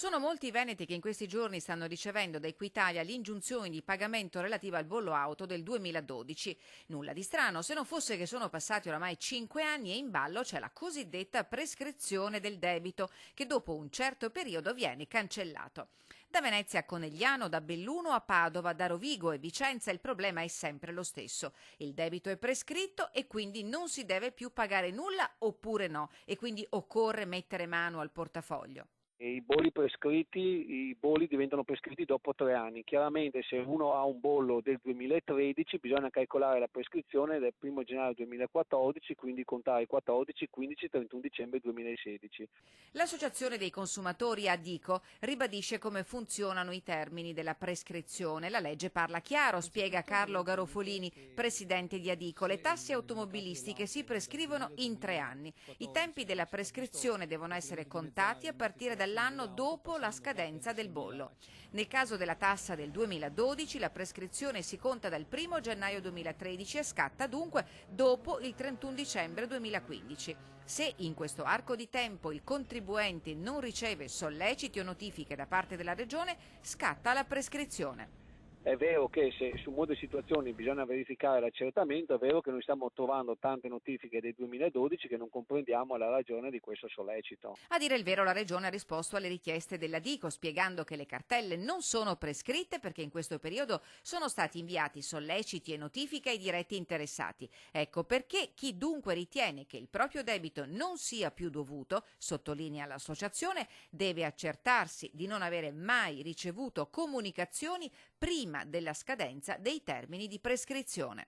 Sono molti i veneti che in questi giorni stanno ricevendo da Equitalia l'ingiunzione di pagamento relativa al bollo auto del 2012. Nulla di strano, se non fosse che sono passati oramai 5 anni e in ballo c'è la cosiddetta prescrizione del debito, che dopo un certo periodo viene cancellato. Da Venezia a Conegliano, da Belluno a Padova, da Rovigo e Vicenza il problema è sempre lo stesso. Il debito è prescritto e quindi non si deve più pagare nulla oppure no, e quindi occorre mettere mano al portafoglio. I bolli diventano prescritti dopo 3 anni. Chiaramente se uno ha un bollo del 2013 bisogna calcolare la prescrizione del 1 gennaio 2014, quindi contare 14, 15, 31 dicembre 2016. L'Associazione dei consumatori Adico ribadisce come funzionano i termini della prescrizione. La legge parla chiaro, spiega Carlo Garofolini, presidente di Adico. Le tasse automobilistiche si prescrivono in 3 anni. I tempi della prescrizione devono essere contati a partire dall'anno dopo la scadenza del bollo. Nel caso della tassa del 2012 la prescrizione si conta dal 1 gennaio 2013 e scatta dunque dopo il 31 dicembre 2015. Se in questo arco di tempo il contribuente non riceve solleciti o notifiche da parte della Regione, scatta la prescrizione. È vero che se su molte situazioni bisogna verificare l'accertamento, è vero che noi stiamo trovando tante notifiche del 2012 che non comprendiamo la ragione di questo sollecito. A dire il vero, la Regione ha risposto alle richieste della Dico, spiegando che le cartelle non sono prescritte perché in questo periodo sono stati inviati solleciti e notifiche ai diretti interessati. Ecco perché chi dunque ritiene che il proprio debito non sia più dovuto, sottolinea l'associazione, deve accertarsi di non avere mai ricevuto comunicazioni prima della scadenza dei termini di prescrizione.